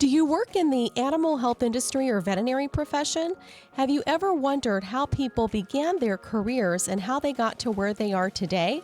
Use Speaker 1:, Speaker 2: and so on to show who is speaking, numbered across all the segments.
Speaker 1: Do you work in the animal health industry or veterinary profession? Have you ever wondered how people began their careers and how they got to where they are today?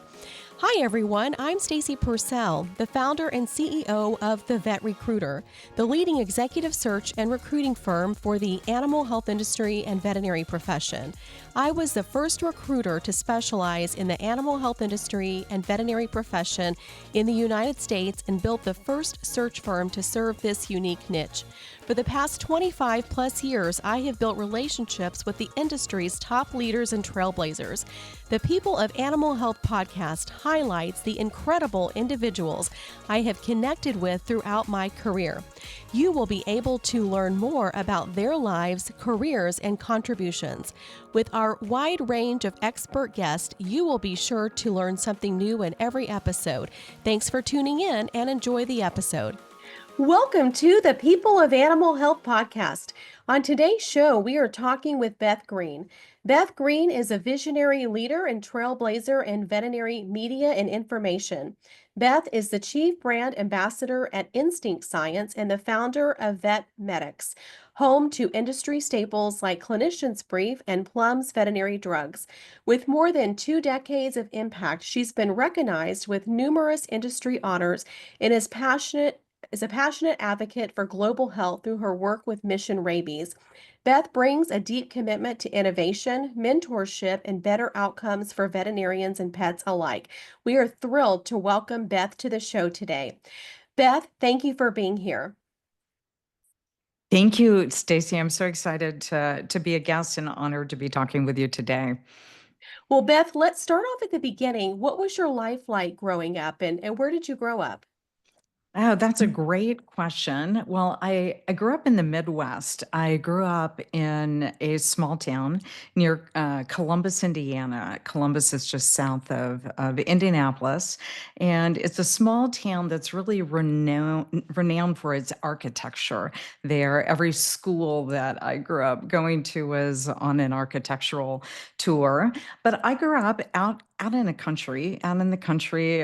Speaker 1: Hi everyone, I'm Stacy Purcell, the founder and CEO of The Vet Recruiter, the leading executive search and recruiting firm for the animal health industry and veterinary profession. I was the first recruiter to specialize in the animal health industry and veterinary profession in the United States and built the first search firm to serve this unique niche. For the past 25 plus years, I have built relationships with the industry's top leaders and trailblazers. The People of Animal Health podcast highlights the incredible individuals I have connected with throughout my career. You will be able to learn more about their lives, careers, and contributions. With our wide range of expert guests, you will be sure to learn something new in every episode. Thanks for tuning in and enjoy the episode. Welcome to the People of Animal Health podcast. On today's show, we are talking with Beth Green. Beth Green is a visionary leader and trailblazer in veterinary media and information. Beth is the Chief Brand Ambassador at Instinct Science and the founder of VetMedux, home to industry staples like Clinician's Brief and Plumb's veterinary drugs. With more than 2 decades of impact, she's been recognized with numerous industry honors and is a passionate advocate for global health through her work with Mission Rabies. Beth brings a deep commitment to innovation, mentorship, and better outcomes for veterinarians and pets alike. We are thrilled to welcome Beth to the show today. Beth, thank you for being here.
Speaker 2: Thank you, Stacy. I'm so excited to be a guest and honored to be talking with you today.
Speaker 1: Well, Beth, let's start off at the beginning. What was your life like growing up, and where did you grow up?
Speaker 2: Oh, that's a great question. Well, I grew up in the Midwest. I grew up in a small town near Columbus, Indiana. Columbus is just south of Indianapolis. And it's a small town that's really renowned for its architecture there. Every school that I grew up going to was on an architectural tour. But I grew up out in the country,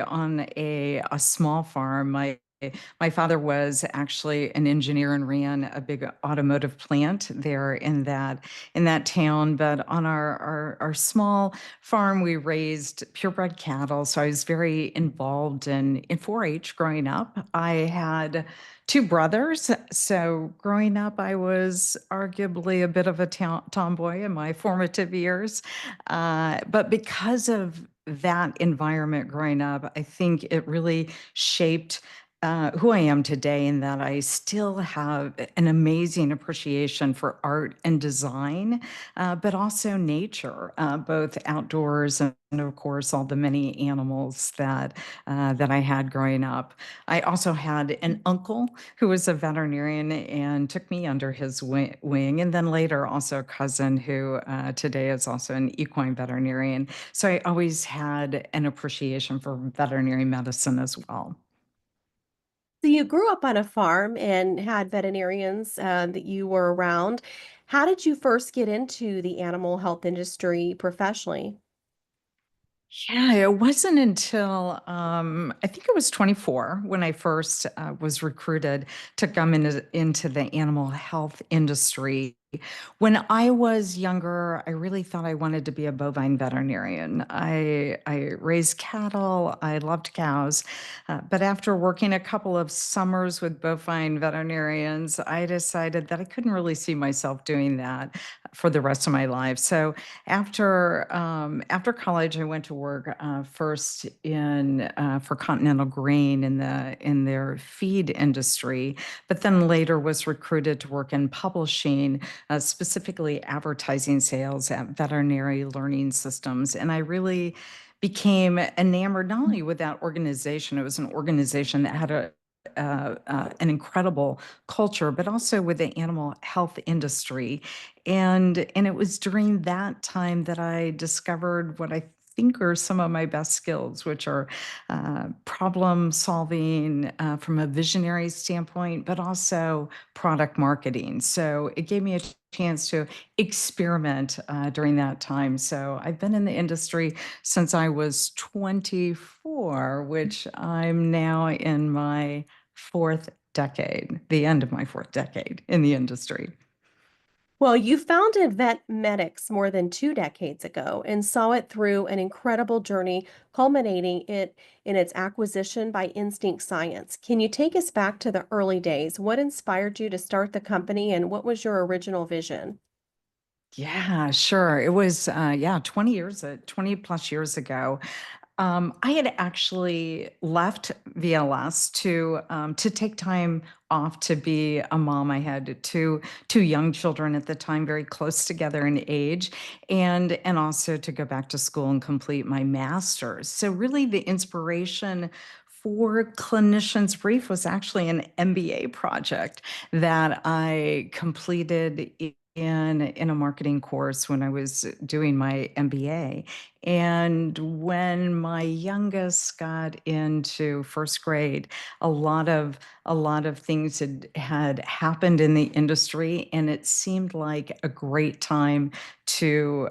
Speaker 2: on a small farm. My father was actually an engineer and ran a big automotive plant there in that town. But on our small farm, we raised purebred cattle. So I was very involved in 4-H growing up. I had 2 brothers. So growing up, I was arguably a bit of a tomboy in my formative years. But because of that environment growing up, I think it really shaped who I am today, in that I still have an amazing appreciation for art and design, but also nature, both outdoors and of course all the many animals that I had growing up. I also had an uncle who was a veterinarian and took me under his wing, and then later also a cousin who today is also an equine veterinarian. So I always had an appreciation for veterinary medicine as well.
Speaker 1: So you grew up on a farm and had veterinarians that you were around. How did you first get into the animal health industry professionally?
Speaker 2: Yeah, it wasn't until I think it was 24 when I first was recruited to come into the animal health industry. When I was younger, I really thought I wanted to be a bovine veterinarian. I raised cattle, I loved cows, but after working a couple of summers with bovine veterinarians, I decided that I couldn't really see myself doing that for the rest of my life. So after college, I went to work first in for Continental Grain in their feed industry, but then later was recruited to work in publishing, specifically advertising sales at Veterinary Learning Systems, and I really became enamored not only with that organization. It was an organization that had an incredible culture, but also with the animal health industry. And it was during that time that I discovered what I think are some of my best skills, which are problem solving from a visionary standpoint, but also product marketing. So it gave me a chance to experiment during that time. So I've been in the industry since I was 24, which I'm now in my fourth decade, the end of my fourth decade in the industry.
Speaker 1: Well, you founded VetMedux more than 2 decades ago and saw it through an incredible journey, culminating it in its acquisition by Instinct Science. Can you take us back to the early days? What inspired you to start the company and what was your original vision?
Speaker 2: Yeah, sure. It was, 20 years, 20 plus years ago. I had actually left VLS to take time off to be a mom. I had two young children at the time, very close together in age, and also to go back to school and complete my master's. So really, the inspiration for Clinician's Brief was actually an MBA project that I completed in a marketing course when I was doing my MBA. And when my youngest got into first grade, a lot of things had happened in the industry, and it seemed like a great time to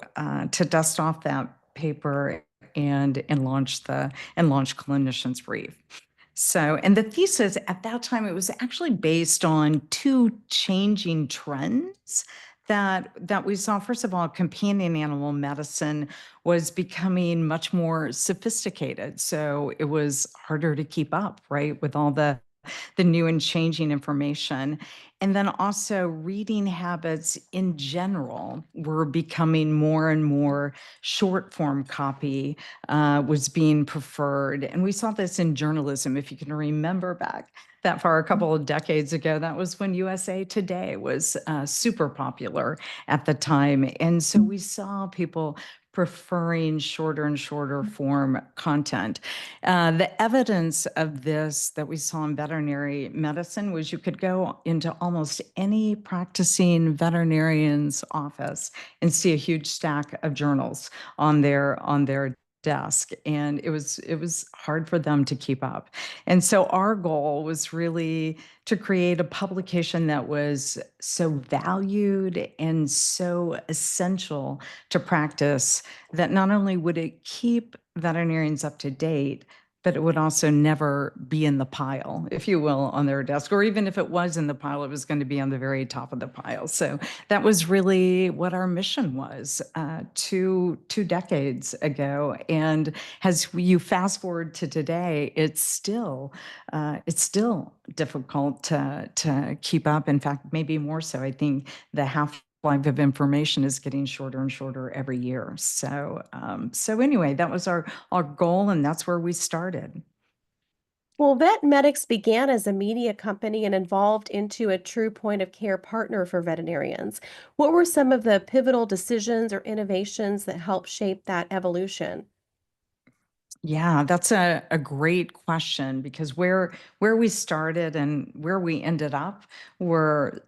Speaker 2: dust off that paper and launch Clinician's Brief. So, and the thesis at that time, it was actually based on two changing trends that we saw. First of all, companion animal medicine was becoming much more sophisticated. So it was harder to keep up, right, with all the new and changing information. And then also reading habits in general were becoming more and more short form copy was being preferred. And we saw this in journalism. If you can remember back that far, a couple of decades ago, that was when USA Today was super popular at the time. And so we saw people preferring shorter and shorter form content. The evidence of this that we saw in veterinary medicine was you could go into almost any practicing veterinarian's office and see a huge stack of journals on their desk, and it was hard for them to keep up. And so our goal was really to create a publication that was so valued and so essential to practice that not only would it keep veterinarians up to date, but it would also never be in the pile, if you will, on their desk. Or even if it was in the pile, it was going to be on the very top of the pile. So that was really what our mission was two decades ago. And as you fast forward to today, it's still difficult to keep up. In fact, maybe more so. I think the half-life of information is getting shorter and shorter every year. So anyway, that was our goal, and that's where we started.
Speaker 1: Well, VetMedix began as a media company and evolved into a true point of care partner for veterinarians. What were some of the pivotal decisions or innovations that helped shape that evolution?
Speaker 2: Yeah, that's a great question, because where we started and where we ended up were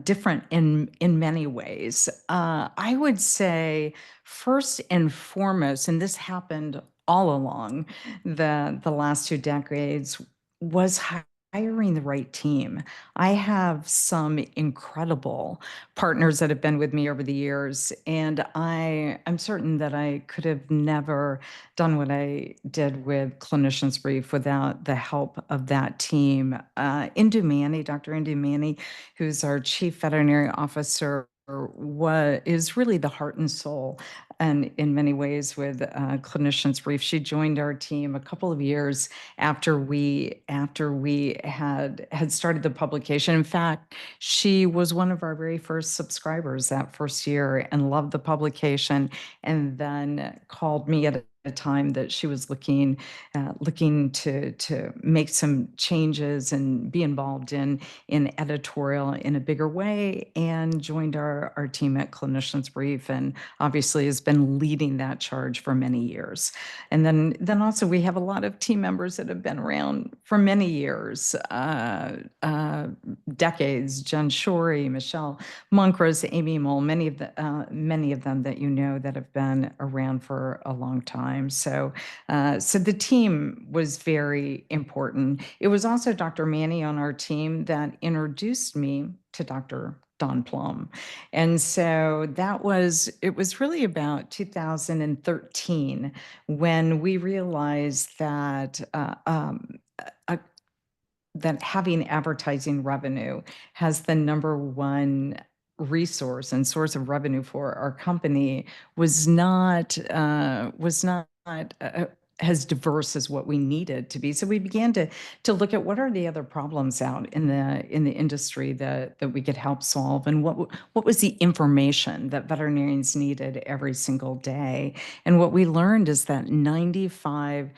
Speaker 2: different in many ways. I would say first and foremost, and this happened all along the last 2 decades, was hiring the right team. I have some incredible partners that have been with me over the years, and I'm certain that I could have never done what I did with Clinician's Brief without the help of that team. Indu Manny, Dr. Indu Manny, who's our chief veterinary officer, is really the heart and soul, and in many ways with Clinician's Brief. She joined our team a couple of years after we had started the publication. In fact, she was one of our very first subscribers that first year and loved the publication, and then called me at a time that she was looking to make some changes and be involved in editorial in a bigger way, and joined our team at Clinician's Brief, and obviously has been leading that charge for many years. And then also we have a lot of team members that have been around for many years, decades. Jen Shorey, Michelle Moncros, Amy Mole, many of them that you know that have been around for a long time. So the team was very important. It was also Dr. Manny on our team that introduced me to Dr. Don Plumb. And so it was really about 2013 when we realized that that having advertising revenue has the number one resource and source of revenue for our company was not as diverse as what we needed to be. So we began to look at what are the other problems out in the industry that we could help solve, and what was the information that veterinarians needed every single day. And what we learned is that 95%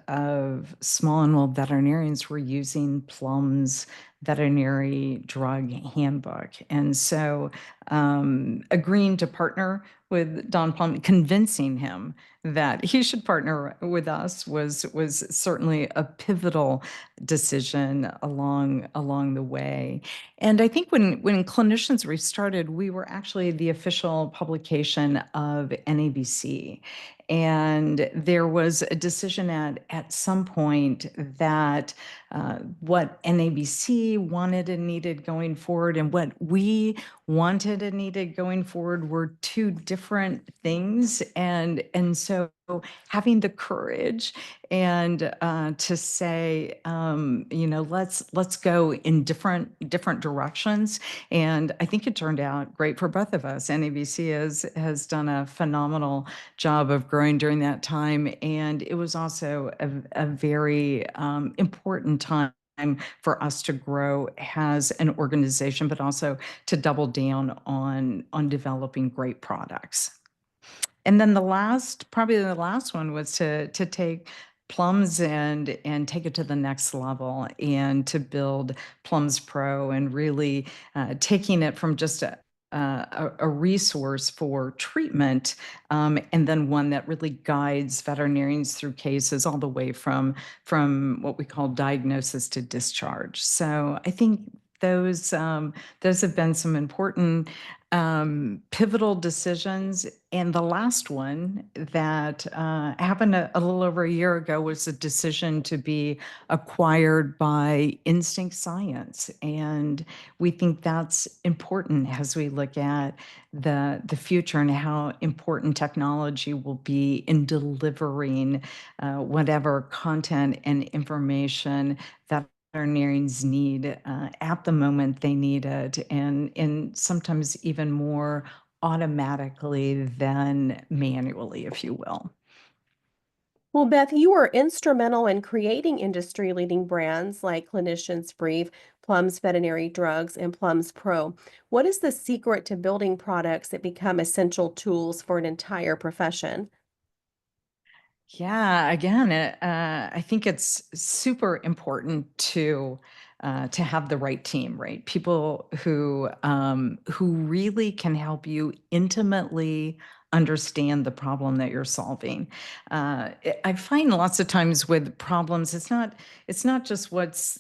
Speaker 2: of small enrolled veterinarians were using Plumb's veterinary drug handbook. And so agreeing to partner with Don Plumb, convincing him that he should partner with us was certainly a pivotal decision along the way. And I think when Clinicians restarted, we were actually the official publication of NABC. And there was a decision at some point that what NABC wanted and needed going forward and what we wanted and needed going forward were two different things. And so having the courage and to say, let's go in different directions. And I think it turned out great for both of us. NABC has done a phenomenal job of growing during that time, and it was also a very important time for us to grow as an organization, but also to double down on developing great products. And then probably the last one was to take Plums and take it to the next level and to build Plums Pro and really taking it from just a resource for treatment, and then one that really guides veterinarians through cases all the way from what we call diagnosis to discharge. So I think those have been some important pivotal decisions. And the last one that happened a little over a year ago was a decision to be acquired by Instinct Science. And we think that's important as we look at the future and how important technology will be in delivering whatever content and information that veterinarians need at the moment they need it, and sometimes even more automatically than manually, if you will.
Speaker 1: Well, Beth, you were instrumental in creating industry-leading brands like Clinician's Brief, Plumb's Veterinary Drugs, and Plumb's Pro. What is the secret to building products that become essential tools for an entire profession?
Speaker 2: Yeah, again, I think it's super important to have the right team, right? People who really can help you intimately understand the problem that you're solving. I find lots of times with problems, it's not just what's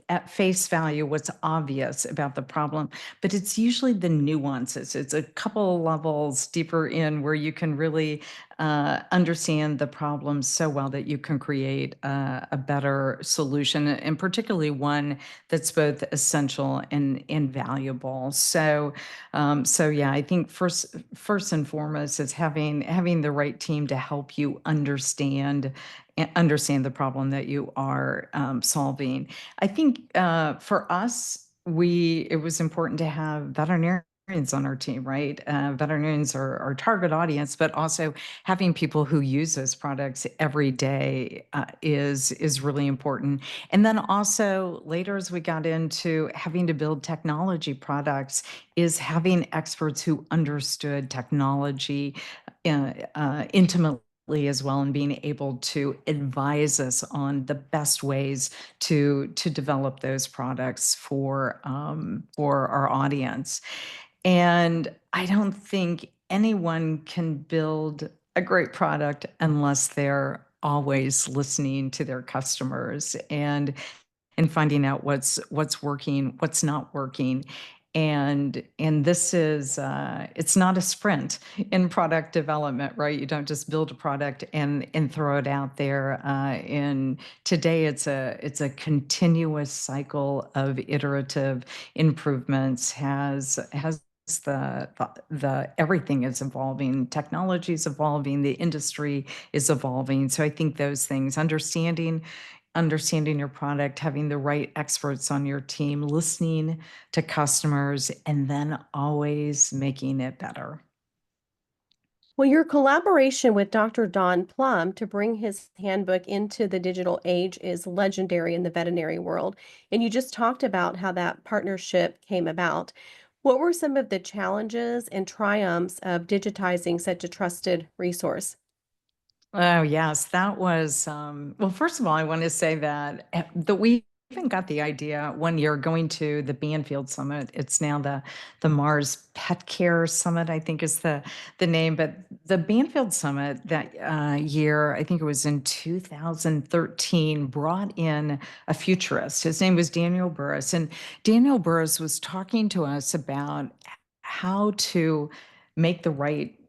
Speaker 2: at face value, what's obvious about the problem, but it's usually the nuances. It's a couple levels deeper in where you can really understand the problem so well that you can create a better solution, and particularly one that's both essential and invaluable. So yeah, I think first and foremost is having the right team to help you understand the problem that you are solving. I think for us, it was important to have veterinarians on our team, right? Veterinarians are our target audience, but also having people who use those products every day is really important. And then also later, as we got into having to build technology products, is having experts who understood technology intimately as well, and being able to advise us on the best ways to develop those products for our audience. And I don't think anyone can build a great product unless they're always listening to their customers and finding out what's working, what's not working. And this is it's not a sprint in product development, right? You don't just build a product and throw it out there. And today it's a continuous cycle of iterative improvements. Has the everything is evolving, technology is evolving, the industry is evolving. So I think those things, understanding understanding your product, having the right experts on your team, listening to customers, and then always making it better.
Speaker 1: Well, your collaboration with Dr. Don Plumb to bring his handbook into the digital age is legendary in the veterinary world. And you just talked about how that partnership came about. What were some of the challenges and triumphs of digitizing such a trusted resource?
Speaker 2: Oh, yes, that was, well, first of all, I want to say that we even got the idea one year going to the Banfield Summit. It's now the Mars Pet Care Summit, I think is the name. But the Banfield Summit that year, I think it was in 2013, brought in a futurist. His name was Daniel Burris, and Daniel Burris was talking to us about how to make the right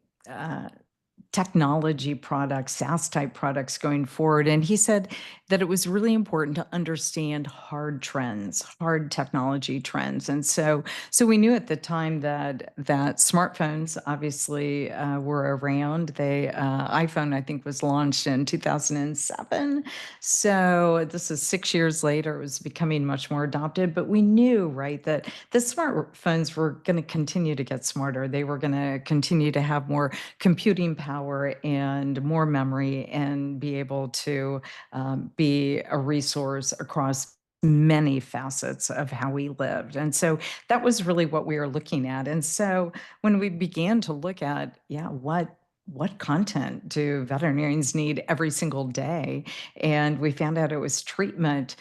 Speaker 2: technology products, SaaS type products going forward. And he said that it was really important to understand hard trends, hard technology trends. And so we knew at the time that smartphones obviously were around. iPhone, I think, was launched in 2007. So this is 6 years later. It was becoming much more adopted. But we knew, right, that the smartphones were going to continue to get smarter. They were going to continue to have more computing power and more memory and be able to be a resource across many facets of how we lived. And so that was really what we were looking at. And so when we began to look at, yeah, what content do veterinarians need every single day? And we found out it was treatment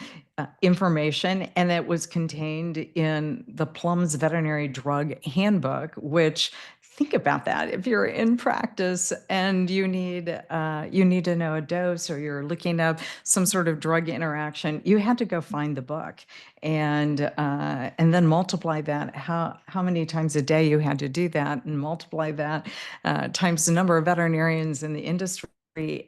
Speaker 2: information, and it was contained in the Plumb's Veterinary Drug Handbook, which, think about that. If you're in practice and you need to know a dose, or you're looking up some sort of drug interaction, you had to go find the book and then multiply that, how many times a day you had to do that, and multiply that times the number of veterinarians in the industry.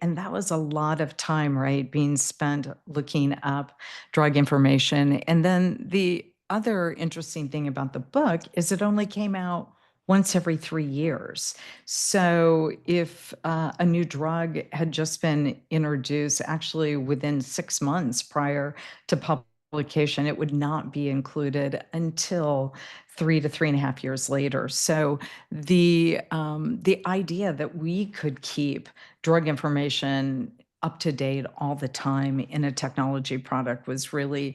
Speaker 2: And that was a lot of time, right, being spent looking up drug information. And then the other interesting thing about the book is it only came out once every 3 years. So if a new drug had just been introduced, actually within 6 months prior to publication, it would not be included until 3 to 3.5 years later. So the idea that we could keep drug information up to date all the time in a technology product was really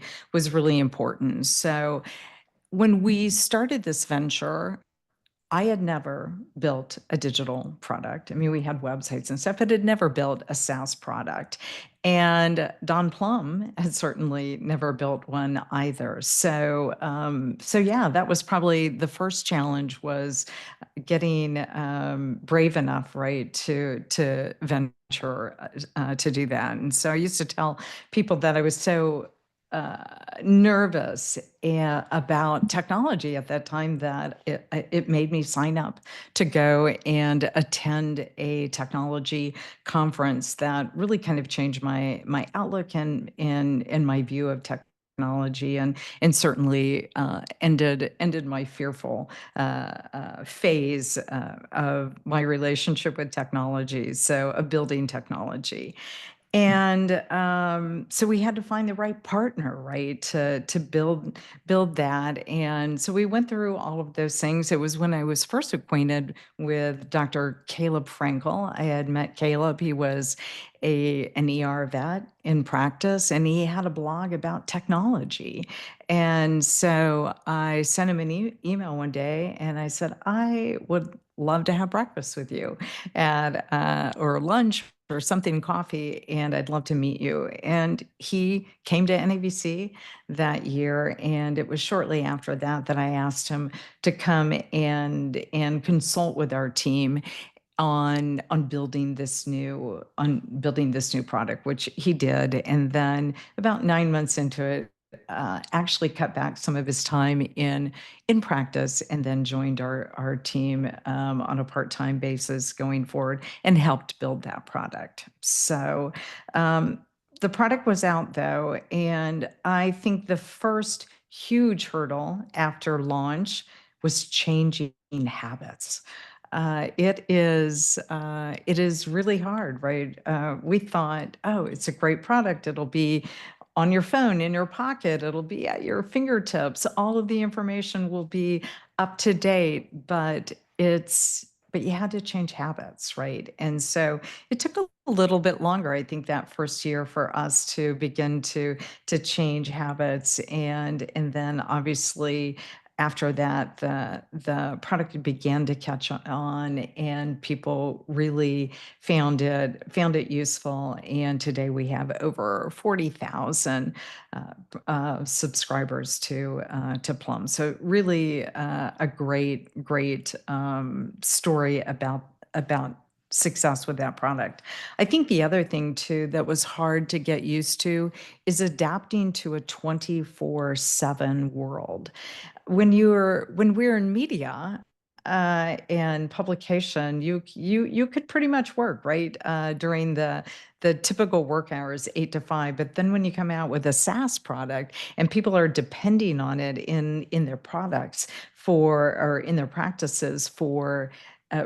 Speaker 2: important. So when we started this venture, I had never built a digital product. I mean, we had websites and stuff, but had never built a SaaS product. And Don Plumb had certainly never built one either. So yeah, that was probably the first challenge, was getting brave enough, right, to venture to do that. And so I used to tell people that I was so nervous about technology at that time that it made me sign up to go and attend a technology conference that really kind of changed my outlook and my view of technology, and certainly ended my fearful phase of my relationship with technology, so of building technology. And so we had to find the right partner, right, to build that. And so we went through all of those things. It was when I was first acquainted with Dr. Caleb Frankel. I had met Caleb. He was an ER vet in practice, and he had a blog about technology. And so I sent him an email one day, and I said, I would love to have breakfast with you at or lunch or something, coffee, and I'd love to meet you. And he came to NAVC that year, and it was shortly after that that I asked him to come and consult with our team on building this new product, which he did. And then about 9 months into it, actually cut back some of his time in practice, and then joined our team on a part-time basis going forward, and helped build that product. So the product was out, though, and I think the first huge hurdle after launch was changing habits. it is really hard, right? We thought, oh, it's a great product. It'll be on your phone, in your pocket. It'll be at your fingertips. All of the information will be up to date, but you had to change habits, right? And so it took a little bit longer, I think, that first year for us to begin to change habits, and then obviously after that, the product began to catch on, and people really found it useful. And today we have over 40,000 subscribers to Plumb. So really a great story about success with that product. I think the other thing too that was hard to get used to is adapting to a 24/7 world. When we're in media and publication, you could pretty much work, right, during the typical work hours, 8 to 5. But then when you come out with a SaaS product and people are depending on it in their products for or in their practices for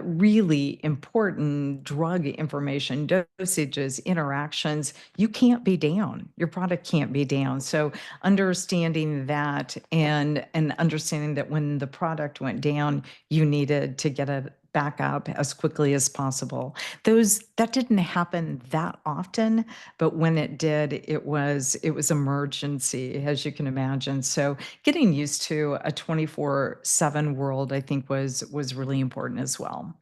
Speaker 2: really important drug information, dosages, interactions, you can't be down. Your product can't be down. So understanding that, and understanding that when the product went down, you needed to get it back up as quickly as possible. That didn't happen that often, but when it did, it was emergency, as you can imagine. So getting used to a 24/7 world, I think, was really important as well.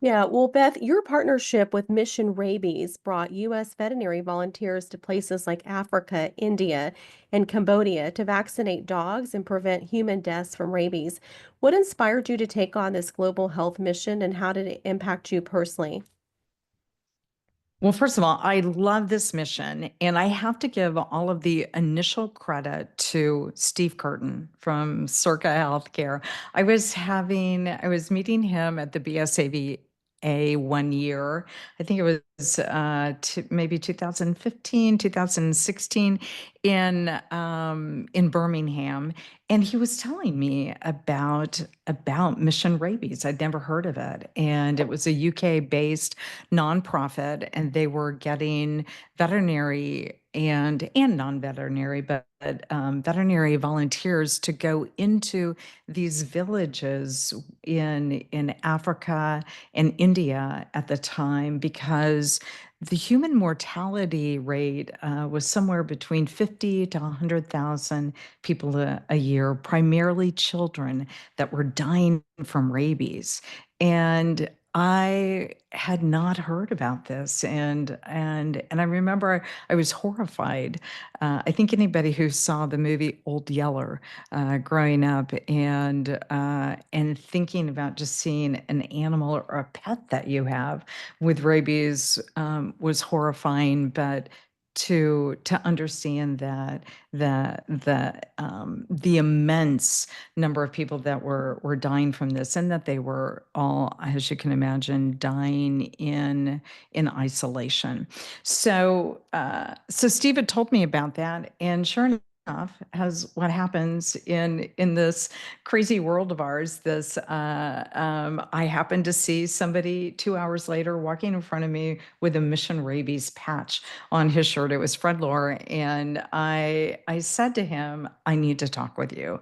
Speaker 1: Yeah, well, Beth, your partnership with Mission Rabies brought U.S. veterinary volunteers to places like Africa, India, and Cambodia to vaccinate dogs and prevent human deaths from rabies. What inspired you to take on this global health mission, and how did it impact you personally?
Speaker 2: Well, first of all, I love this mission, and I have to give all of the initial credit to Steve Curtin from Circa Healthcare. I was meeting him at the BSAVA one year. I think it was maybe 2015, 2016 in Birmingham, and he was telling me about Mission Rabies. I'd never heard of it, and it was a UK based nonprofit, and they were getting veterinary and non-veterinary, but veterinary volunteers to go into these villages in Africa and India at the time, because the human mortality rate was somewhere between 50 to 100,000 people a year, primarily children that were dying from rabies. And I had not heard about this, and I remember I was horrified. I think anybody who saw the movie Old Yeller growing up, and thinking about just seeing an animal or a pet that you have with rabies was horrifying. But to understand that the immense number of people that were dying from this, and that they were all, as you can imagine, dying in isolation. So Steve had told me about that, and sure enough, as what happens in this crazy world of ours, I happened to see somebody 2 hours later walking in front of me with a Mission Rabies patch on his shirt. It was Fred Lohr, and I said to him, "I need to talk with you."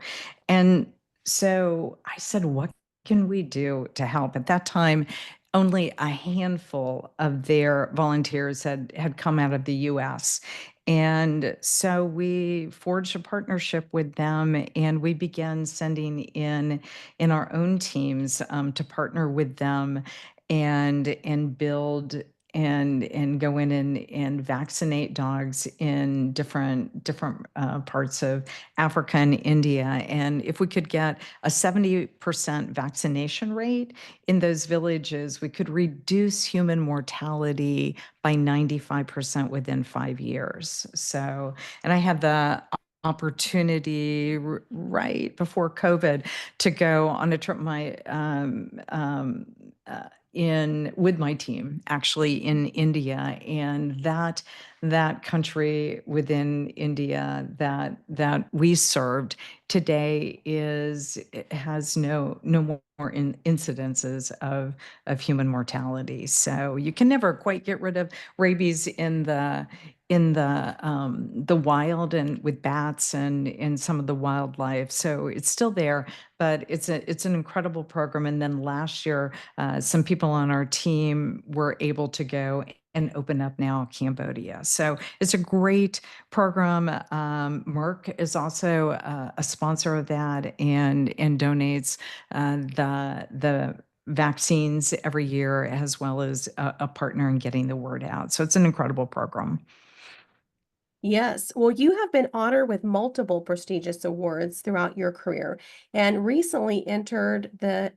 Speaker 2: And so I said, "What can we do to help?" At that time, only a handful of their volunteers had come out of the US. And so we forged a partnership with them, and we began sending in our own teams to partner with them and build and go in and vaccinate dogs in different parts of Africa and India. And if we could get a 70% vaccination rate in those villages, we could reduce human mortality by 95% within 5 years. So, and I had the opportunity right before COVID to go on a trip in with my team, actually, in India, and that country within India that we served today is it has no more incidences of human mortality. So you can never quite get rid of rabies in the wild and with bats and in some of the wildlife. So it's still there, but it's an incredible program. And then last year, some people on our team were able to go and open up now Cambodia. So it's a great program. Merck is also a sponsor of that and donates the vaccines every year, as well as a partner in getting the word out. So it's an incredible program.
Speaker 1: Yes. Well, you have been honored with multiple prestigious awards throughout your career and recently entered the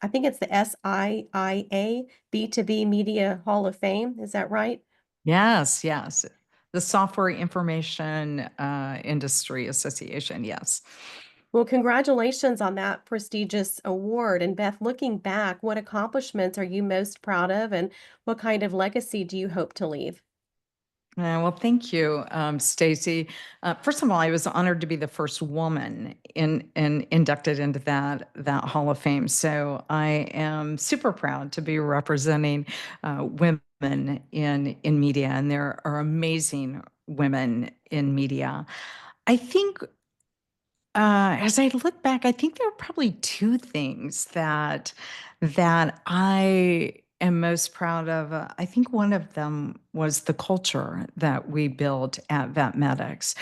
Speaker 1: I think it's the SIIA B2B Media Hall of Fame. Is that right?
Speaker 2: Yes, yes. The Software Information Industry Association, yes.
Speaker 1: Well, congratulations on that prestigious award. And Beth, looking back, what accomplishments are you most proud of and what kind of legacy do you hope to leave?
Speaker 2: Well, thank you, Stacy. First of all, I was honored to be the first woman in inducted into that Hall of Fame. So I am super proud to be representing women in media, and there are amazing women in media. I think as I look back, I think there are probably two things that I am most proud of. I think one of them was the culture that we built at VetMedux.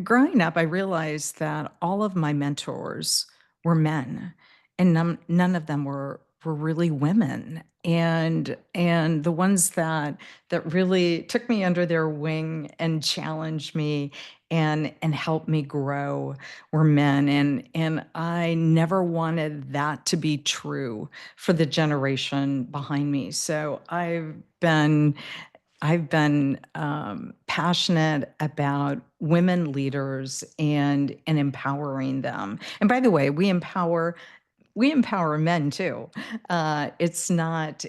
Speaker 2: Growing up, I realized that all of my mentors were men, and none of them were really women. And the ones that really took me under their wing and challenged me and helped me grow were men. And I never wanted that to be true for the generation behind me. So I've been passionate about women leaders and empowering them. And by the way, we empower men too. It's not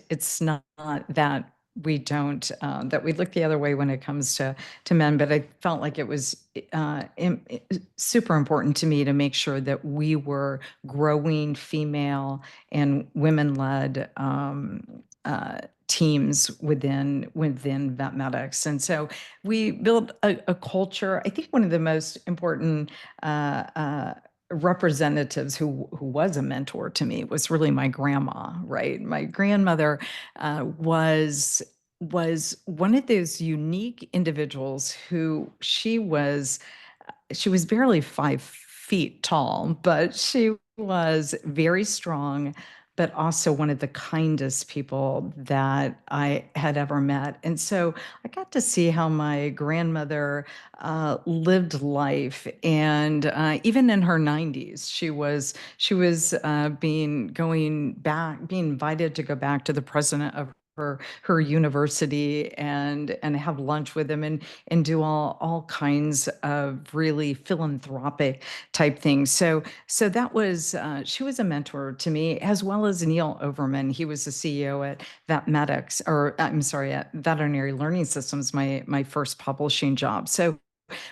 Speaker 2: that we don't that we look the other way when it comes to men. But I felt like it was super important to me to make sure that we were growing female and women-led teams within VetMedux. And so we built a culture. I think one of the most important representatives who was a mentor to me was really my grandma, right? My grandmother was one of those unique individuals who she was barely 5 feet tall, but she was very strong, but also one of the kindest people that I had ever met. And so I got to see how my grandmother lived life, and even in her 90s, she was being invited to go back to the president of her university and have lunch with him and do all kinds of really philanthropic type things. So that was she was a mentor to me, as well as Neil Overman. He was the CEO at VetMedux, or I'm sorry, at Veterinary Learning Systems, my first publishing job. So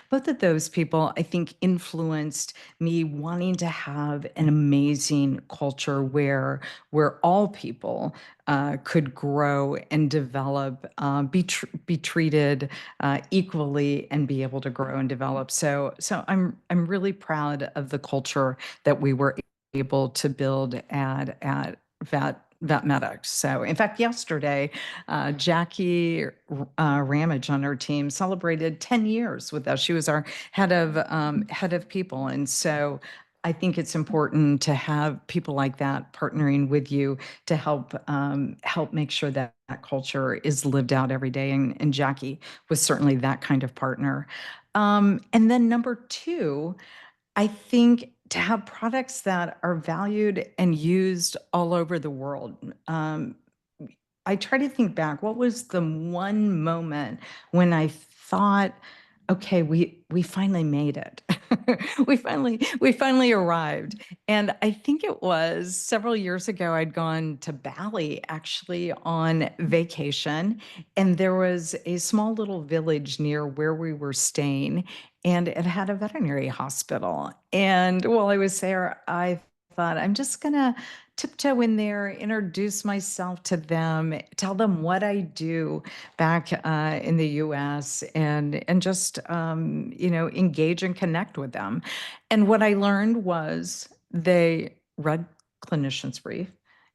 Speaker 2: both of those people, I think, influenced me wanting to have an amazing culture where all people could grow and develop, be treated equally, and be able to grow and develop. So I'm really proud of the culture that we were able to build at VetMedux. So, in fact, yesterday, Jackie Ramage on our team celebrated 10 years with us. She was our head of people, and so I think it's important to have people like that partnering with you to help make sure that that culture is lived out every day. And Jackie was certainly that kind of partner. And then number two, I think to have products that are valued and used all over the world. I try to think back, what was the one moment when I thought, okay, we finally made it. we finally arrived. And I think it was several years ago, I'd gone to Bali actually on vacation, and there was a small little village near where we were staying, and it had a veterinary hospital. And while I was there, I thought, I'm just gonna tiptoe in there, introduce myself to them, tell them what I do back in the US, and just engage and connect with them. And what I learned was they read Clinician's brief,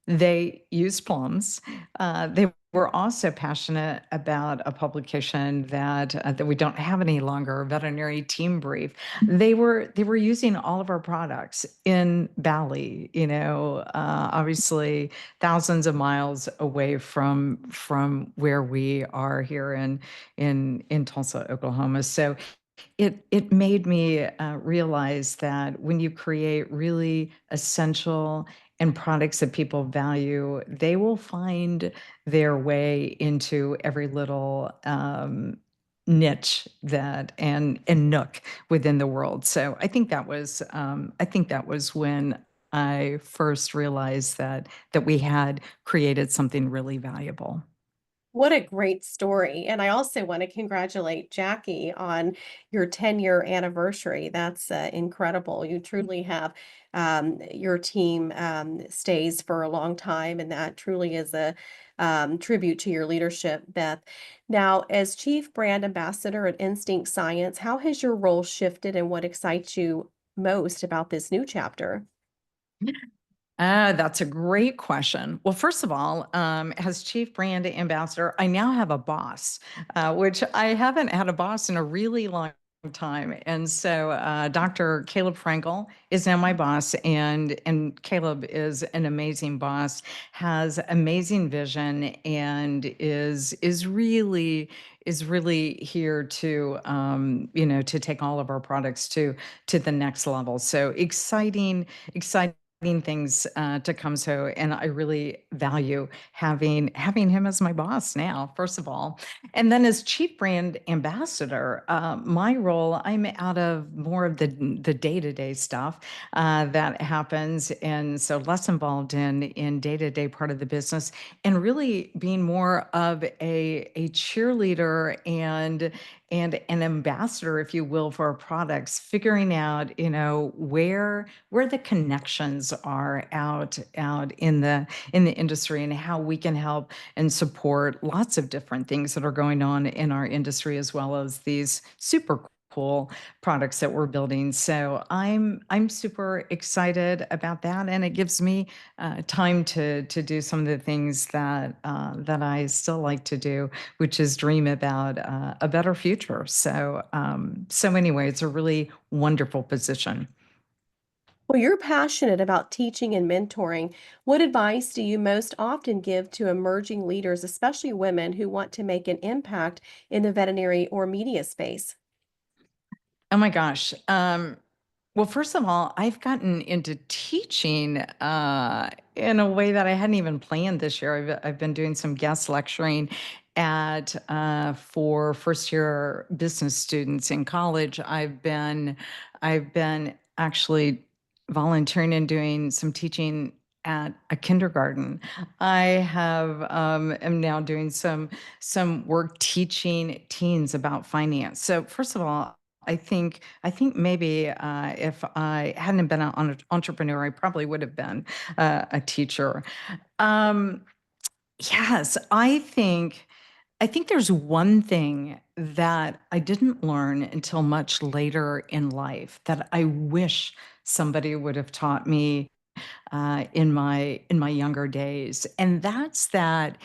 Speaker 2: they used Plums, they were also passionate about a publication that we don't have any longer, Veterinary Team Brief. They were using all of our products in Bali, obviously thousands of miles away from where we are here in Tulsa, Oklahoma. So it made me realize that when you create really essential and products that people value, they will find their way into every little niche and nook within the world. So I think that was when I first realized that we had created something really valuable.
Speaker 1: What a great story. And I also want to congratulate Jackie on your 10-year anniversary. That's incredible. You truly have, your team stays for a long time, and that truly is a tribute to your leadership, Beth. Now, as Chief Brand Ambassador at Instinct Science, how has your role shifted and what excites you most about this new chapter?
Speaker 2: That's a great question. Well, first of all, as Chief Brand Ambassador, I now have a boss, which I haven't had a boss in a really long time. And so Dr. Caleb Frankel is now my boss, and Caleb is an amazing boss, has amazing vision, and is really here to take all of our products to the next level. So exciting things to come. So, and I really value having him as my boss now, first of all. And then as chief brand ambassador, my role, I'm out of more of the day-to-day stuff that happens, and so less involved in day-to-day part of the business, and really being more of a cheerleader and an ambassador, if you will, for our products, figuring out, where the connections are out in the industry, and how we can help and support lots of different things that are going on in our industry, as well as these super cool products that we're building. So I'm super excited about that, and it gives me time to do some of the things that I still like to do, which is dream about a better future. So anyway, it's a really wonderful position.
Speaker 1: Well, you're passionate about teaching and mentoring. What advice do you most often give to emerging leaders, especially women who want to make an impact in the veterinary or media space?
Speaker 2: Oh my gosh. Well, first of all, I've gotten into teaching in a way that I hadn't even planned this year. I've been doing some guest lecturing at for first year business students in college. I've been actually volunteering and doing some teaching at a kindergarten. I have am now doing some work teaching teens about finance. So first of all, I think maybe if I hadn't been an entrepreneur, I probably would have been a teacher. Um, yes, I think there's one thing that I didn't learn until much later in life that I wish somebody would have taught me in my younger days, and that's that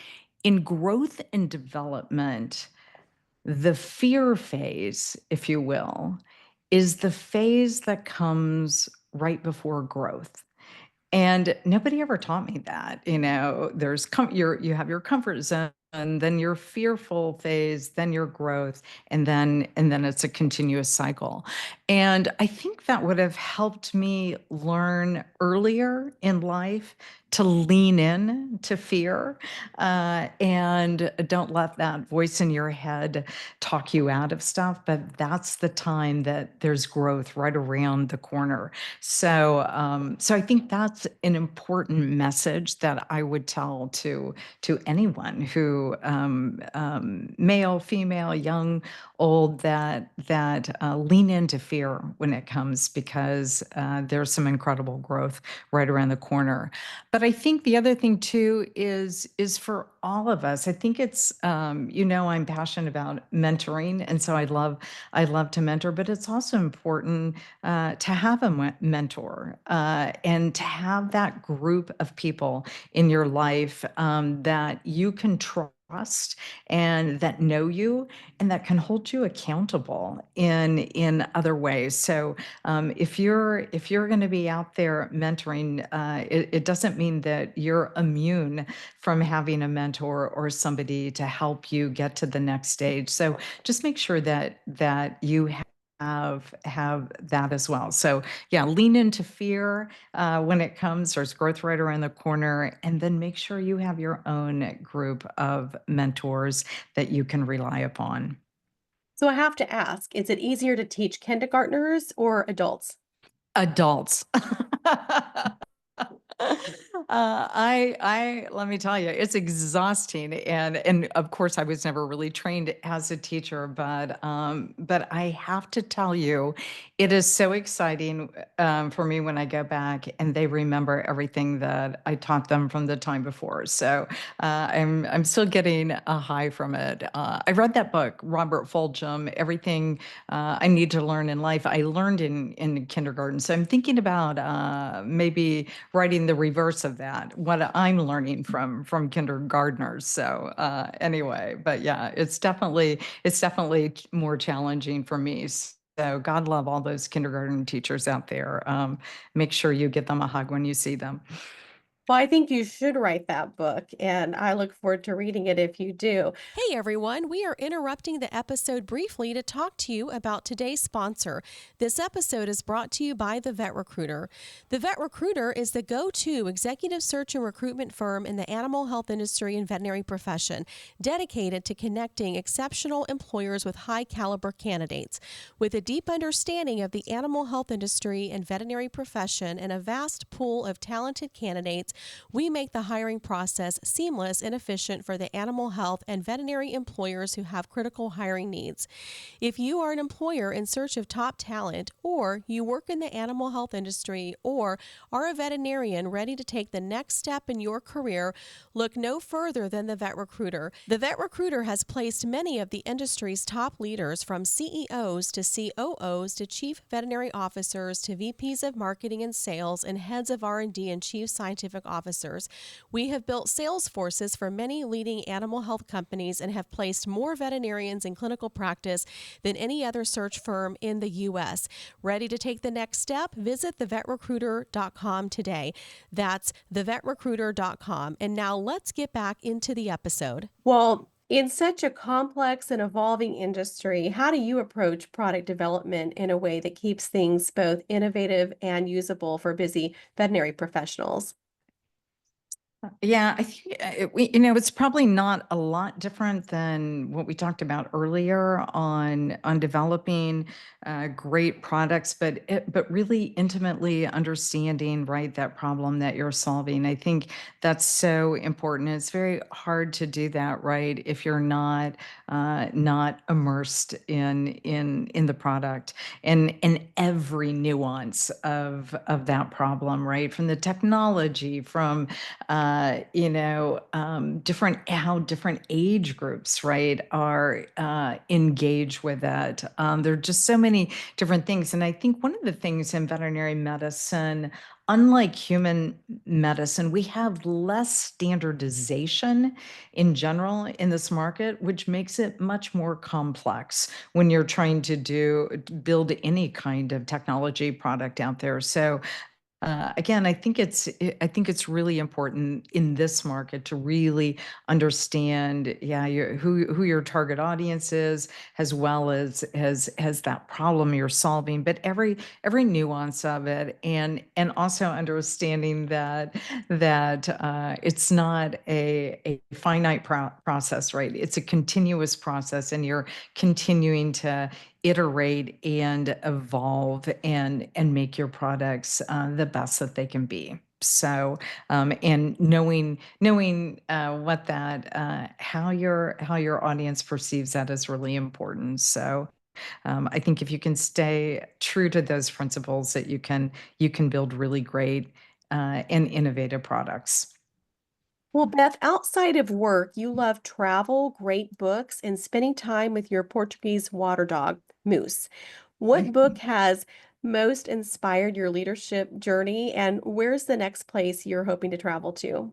Speaker 2: in growth and development, the fear phase, if you will, is the phase that comes right before growth. And nobody ever taught me that. You have your comfort zone, and then your fearful phase, then your growth, and then it's a continuous cycle. And I think that would have helped me learn earlier in life to lean in to fear, and don't let that voice in your head talk you out of stuff. But that's the time that there's growth right around the corner. So I think that's an important message that I would tell to anyone who, male, female, young, old, that lean into fear when it comes, because there's some incredible growth right around the corner. But I think the other thing too is for all of us. I think it's, I'm passionate about mentoring, and so I love to mentor. But it's also important to have a mentor, and to have that group of people in your life, that you can trust and that know you and that can hold you accountable in other ways. So if you're going to be out there mentoring, it doesn't mean that you're immune from having a mentor or somebody to help you get to the next stage. So just make sure that you have that as well. So yeah, lean into fear when it comes. There's growth right around the corner, and then make sure you have your own group of mentors that you can rely upon.
Speaker 1: So I have to ask, is it easier to teach kindergartners or adults?
Speaker 2: Adults. I let me tell you, it's exhausting, and of course, I was never really trained as a teacher, but I have to tell you, it is so exciting for me when I go back and they remember everything that I taught them from the time before. So I'm still getting a high from it. I read that book, Robert Fulghum, Everything I Need to Learn in Life. I learned in kindergarten, so I'm thinking about maybe writing the reverse of that, what I'm learning from kindergartners. So anyway, but yeah, it's definitely more challenging for me. So God love all those kindergarten teachers out there. Make sure you get them a hug when you see them.
Speaker 1: Well, I think you should write that book, and I look forward to reading it if you do. Hey everyone, we are interrupting the episode briefly to talk to you about today's sponsor. This episode is brought to you by the Vet Recruiter. The Vet Recruiter is the go to executive search and recruitment firm in the animal health industry and veterinary profession, dedicated to connecting exceptional employers with high caliber candidates. With a deep understanding of the animal health industry and veterinary profession and a vast pool of talented candidates, we make the hiring process seamless and efficient for the animal health and veterinary employers who have critical hiring needs. If you are an employer in search of top talent, or you work in the animal health industry, or are a veterinarian ready to take the next step in your career, look no further than the Vet Recruiter. The Vet Recruiter has placed many of the industry's top leaders, from CEOs to COOs to chief veterinary officers to VPs of marketing and sales and heads of R&D and chief scientific officers. We have built sales forces for many leading animal health companies and have placed more veterinarians in clinical practice than any other search firm in the U.S. Ready to take the next step? Visit thevetrecruiter.com today. That's thevetrecruiter.com. And now let's get back into the episode. Well, in such a complex and evolving industry, how do you approach product development in a way that keeps things both innovative and usable for busy veterinary professionals?
Speaker 2: Yeah, I think it's probably not a lot different than what we talked about earlier on developing great products, but really intimately understanding, right, that problem that you're solving. I think that's so important. It's very hard to do that, right, if you're not immersed in the product and in every nuance of that problem, right, from the technology, from different how different age groups, right, are engaged with it. There are just so many different things, and I think one of the things in veterinary medicine, unlike human medicine, we have less standardization in general in this market, which makes it much more complex when you're trying to build any kind of technology product out there. So Again, I think it's really important in this market to really understand, yeah, who your target audience is, as well as that problem you're solving, but every nuance of it, and also understanding that it's not a finite process, right? It's a continuous process, and you're continuing to iterate and evolve and make your products the best that they can be. So, and knowing what that how your audience perceives that is really important. So, I think if you can stay true to those principles, that you can build really great and innovative products.
Speaker 1: Well, Beth, outside of work, you love travel, great books, and spending time with your Portuguese water dog, Moose. What book has most inspired your leadership journey, and where's the next place you're hoping to travel to?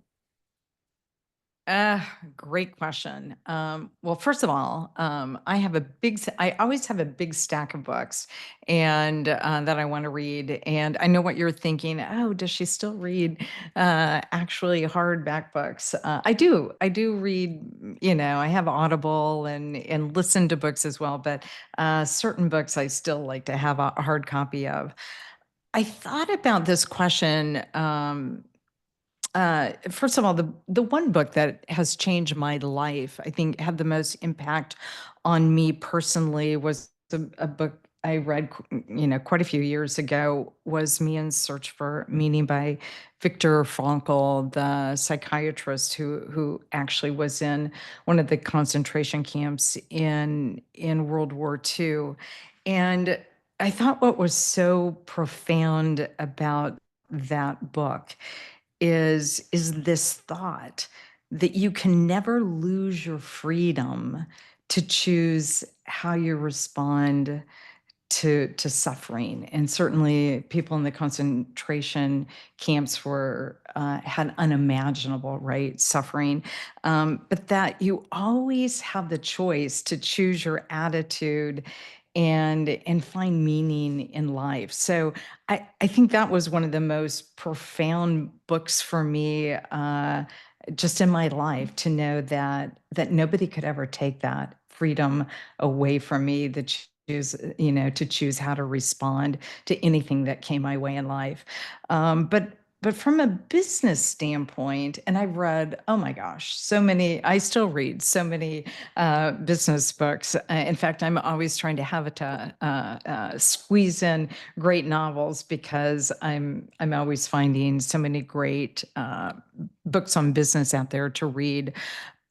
Speaker 2: Uh, Great question. Well, first of all, I always have a big stack of books and that I want to read. And I know what you're thinking. Oh, does she still read actually hardback books? I do read, I have Audible and listen to books as well, but certain books I still like to have a hard copy of. I thought about this question. First of all, the one book that has changed my life, I think had the most impact on me personally, was a book I read, quite a few years ago, was Man's Search for Meaning by Viktor Frankl, the psychiatrist who actually was in one of the concentration camps in World War II. And I thought what was so profound about that book is this thought that you can never lose your freedom to choose how you respond to suffering. And certainly people in the concentration camps were had unimaginable, right, suffering. But that you always have the choice to choose your attitude and find meaning in life. So I think that was one of the most profound books for me, just in my life, to know that nobody could ever take that freedom away from me, the choose, to choose how to respond to anything that came my way in life. But from a business standpoint, and I've read, oh my gosh, so many, I still read so many business books. In fact, I'm always trying to have it to squeeze in great novels, because I'm always finding so many great books on business out there to read.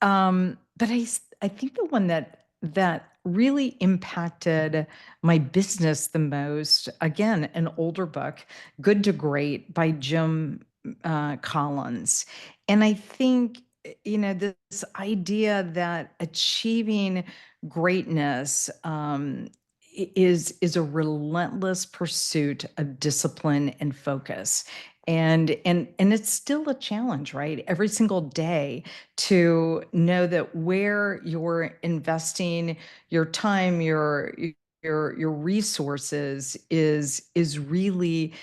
Speaker 2: But I think the one that really impacted my business the most, again, an older book, Good to Great by Jim Collins. And I think, this idea that achieving greatness is a relentless pursuit of discipline and focus. And it's still a challenge, right? Every single day, to know that where you're investing your time, your resources is really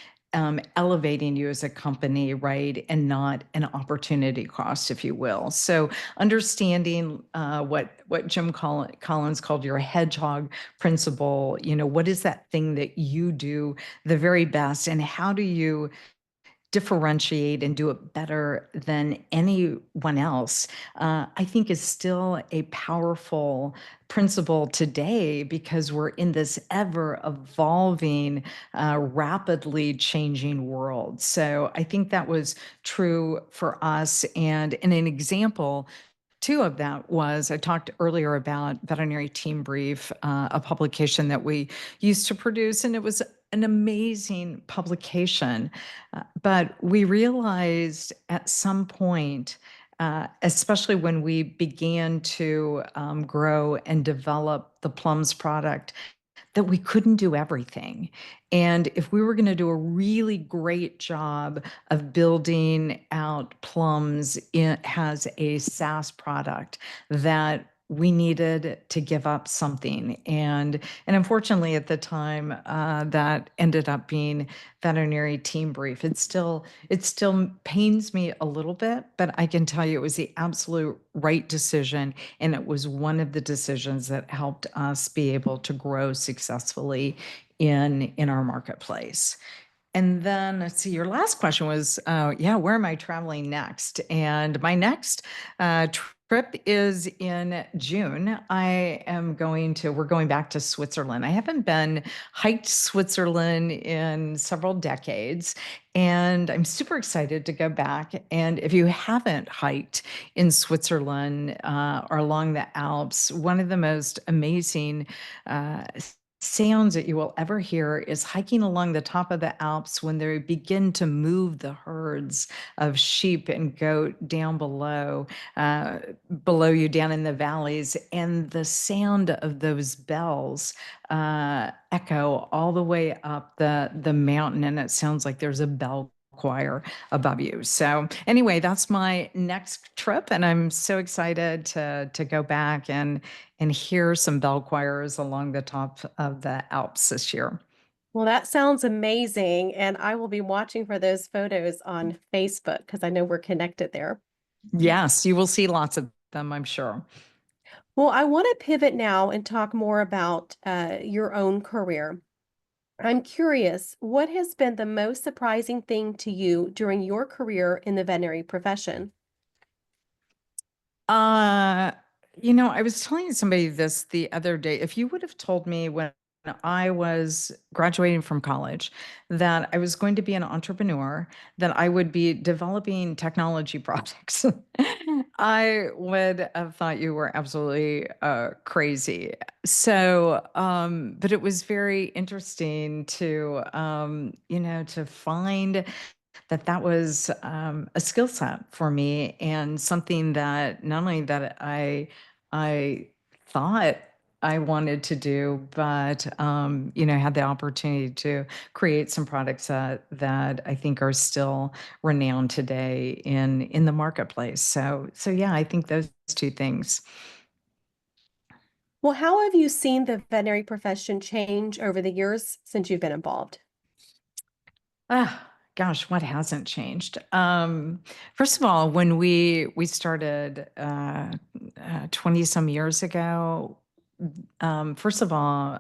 Speaker 2: elevating you as a company, right? And not an opportunity cost, if you will. So understanding what Jim Collins called your hedgehog principle, what is that thing that you do the very best, and how do you differentiate and do it better than anyone else, I think is still a powerful principle today, because we're in this ever evolving, rapidly changing world. So I think that was true for us. And in an example, two of that was, I talked earlier about Veterinary Team Brief, a publication that we used to produce, and it was an amazing publication. But we realized at some point, especially when we began to grow and develop the Plums product, that we couldn't do everything. And if we were going to do a really great job of building out Plums, it has a SaaS product that we needed to give up something. And unfortunately, at the time, that ended up being veterinary team brief. It still pains me a little bit, but I can tell you it was the absolute right decision, and it was one of the decisions that helped us be able to grow successfully in our marketplace. And then let's see, your last question was, yeah, where am I traveling next? And my next trip is in June. We're going back to Switzerland. I haven't been hiked Switzerland in several decades, and I'm super excited to go back. And if you haven't hiked in Switzerland or along the Alps, one of the most amazing sounds that you will ever hear is hiking along the top of the Alps when they begin to move the herds of sheep and goat down below you down in the valleys. And the sound of those bells echo all the way up the mountain. And it sounds like there's a bell choir above you. So anyway, that's my next trip, and I'm so excited to go back and hear some bell choirs along the top of the Alps this year.
Speaker 1: Well, that sounds amazing, and I will be watching for those photos on Facebook because I know we're connected there.
Speaker 2: Yes, you will see lots of them, I'm sure.
Speaker 1: Well, I want to pivot now and talk more about your own career. I'm curious, what has been the most surprising thing to you during your career in the veterinary profession?
Speaker 2: Uh, I was telling somebody this the other day. If you would have told me when I was graduating from college that I was going to be an entrepreneur, that I would be developing technology products, I would have thought you were absolutely crazy. So, but it was very interesting to find that was a skill set for me, and something that not only that I thought I wanted to do, but had the opportunity to create some products that I think are still renowned today in the marketplace. So yeah, I think those two things.
Speaker 1: Well, how have you seen the veterinary profession change over the years since you've been involved?
Speaker 2: Ah, gosh, what hasn't changed? First of all, when we started 20 some years ago, first of all,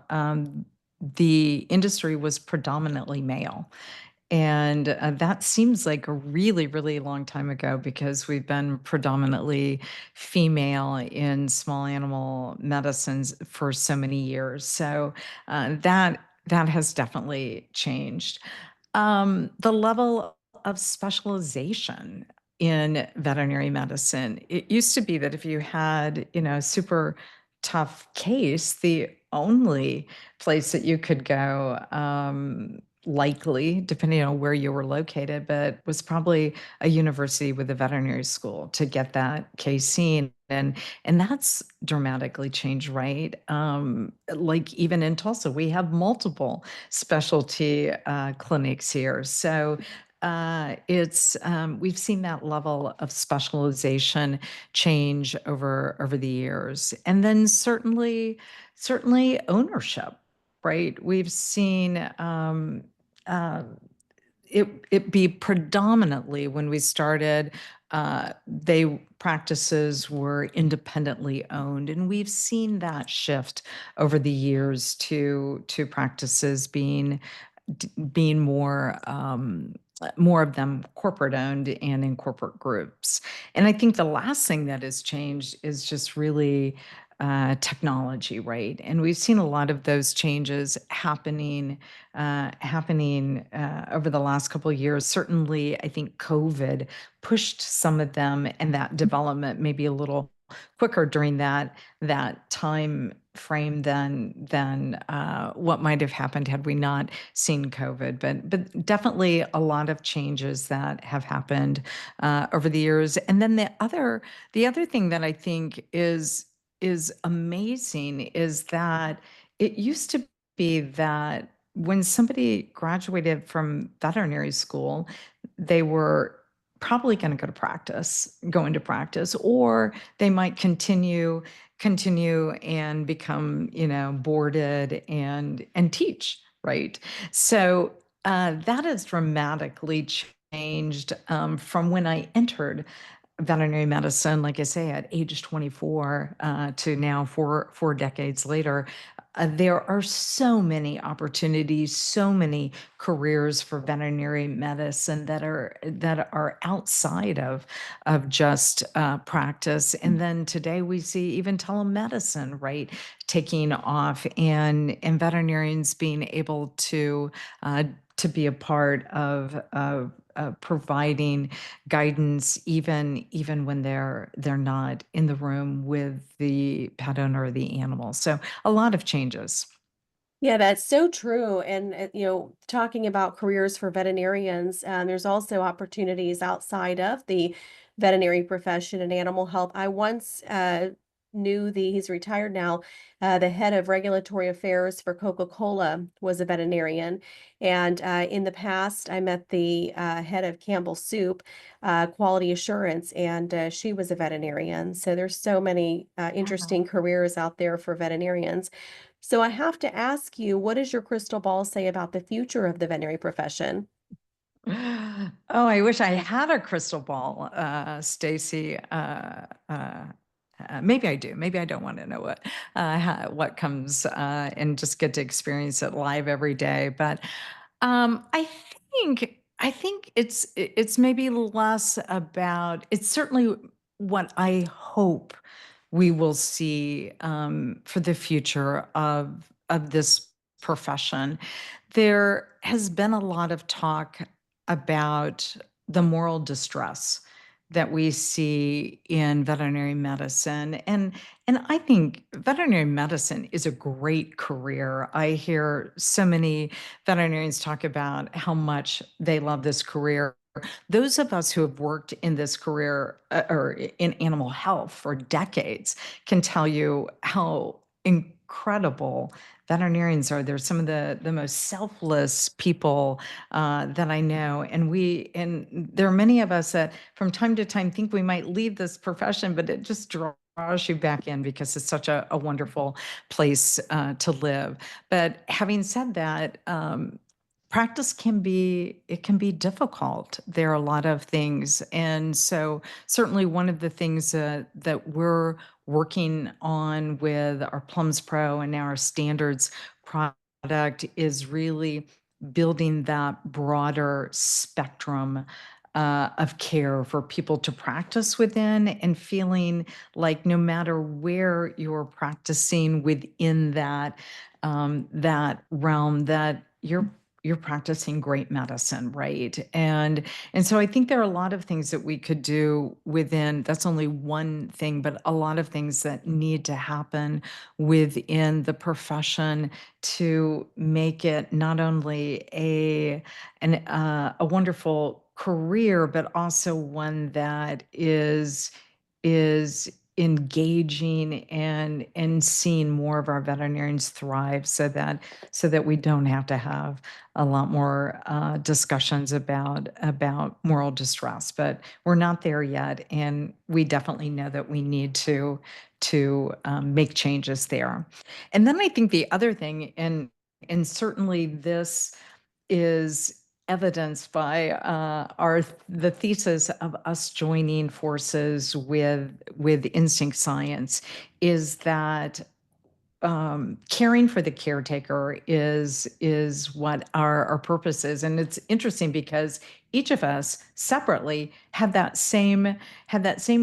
Speaker 2: the industry was predominantly male. And that seems like a really, really long time ago because we've been predominantly female in small animal medicines for so many years. So that has definitely changed. The level of specialization in veterinary medicine. It used to be that if you had, a super tough case, the only place that you could go, likely, depending on where you were located, but was probably a university with a veterinary school to get that case seen. And that's dramatically changed, right? Like even in Tulsa, we have multiple specialty clinics here. So it's we've seen that level of specialization change over the years, and then certainly ownership, right? We've seen uh, it be predominantly when we started, they practices were independently owned, and we've seen that shift over the years to practices being more of them corporate owned and in corporate groups. And I think the last thing that has changed is just really technology, right? And we've seen a lot of those changes happening over the last couple of years. Certainly, I think COVID pushed some of them, and that development maybe a little quicker during that time frame than what might have happened had we not seen COVID. But definitely a lot of changes that have happened over the years. And then the other thing that I think is amazing is that it used to be that when somebody graduated from veterinary school, they were probably going to go into practice, or they might continue and become, boarded and teach, right? So that has dramatically changed from when I entered veterinary medicine, like I say, at age 24 to now, four decades later. There are so many opportunities, so many careers for veterinary medicine that are outside of just practice. And then today we see even telemedicine, right, taking off, and veterinarians being able to be a part of providing guidance, even when they're not in the room with the pet owner or the animal. So a lot of changes.
Speaker 1: Yeah, that's so true. And, talking about careers for veterinarians, there's also opportunities outside of the veterinary profession and animal health. I once knew he's retired now, the head of regulatory affairs for Coca-Cola was a veterinarian. And in the past, I met the head of Campbell Soup, quality assurance, and she was a veterinarian. So there's so many interesting careers out there for veterinarians. So I have to ask you, what does your crystal ball say about the future of the veterinary profession?
Speaker 2: Oh, I wish I had a crystal ball, Stacy. Maybe I do. Maybe I don't want to know what comes and just get to experience it live every day. But I think it's maybe less about. It's certainly what I hope we will see for the future of this profession. There has been a lot of talk about the moral distress that we see in veterinary medicine, and I think veterinary medicine is a great career. I hear so many veterinarians talk about how much they love this career. Those of us who have worked in this career or in animal health for decades can tell you how incredible veterinarians are. They're some of the most selfless people that I know, and there are many of us that from time to time think we might leave this profession, but it just draws you back in because it's such a wonderful place to live. But having said that, practice can be difficult. There are a lot of things, and so certainly one of the things that we're working on with our Plums Pro and now our Standards product is really building that broader spectrum of care for people to practice within, and feeling like no matter where you're practicing within that realm, that you're practicing great medicine, right? And so I think there are a lot of things that we could do within. That's only one thing, but a lot of things that need to happen within the profession to make it not only a wonderful career, but also one that is engaging and seeing more of our veterinarians thrive, so that we don't have to have a lot more discussions about moral distress. But we're not there yet, and we definitely know that we need to make changes there. And then I think the other thing, and certainly this is evidenced by the thesis of us joining forces with instinct science, is that caring for the caretaker is what our purpose is. And it's interesting because each of us separately had that same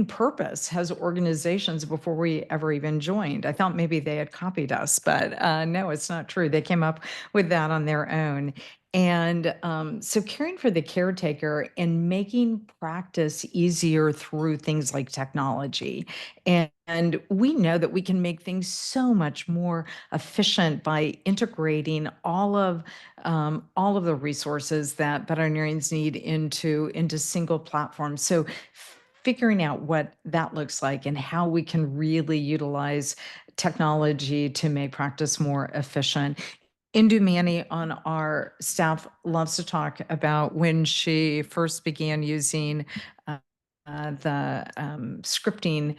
Speaker 2: purpose as organizations before we ever even joined. I thought maybe they had copied us, but no, it's not true. They came up with that on their own. And so caring for the caretaker and making practice easier through things like technology. And we know that we can make things so much more efficient by integrating all of the resources that veterinarians need into single platforms. So figuring out what that looks like and how we can really utilize technology to make practice more efficient Indu Manny on our staff loves to talk about when she first began using uh, the scripting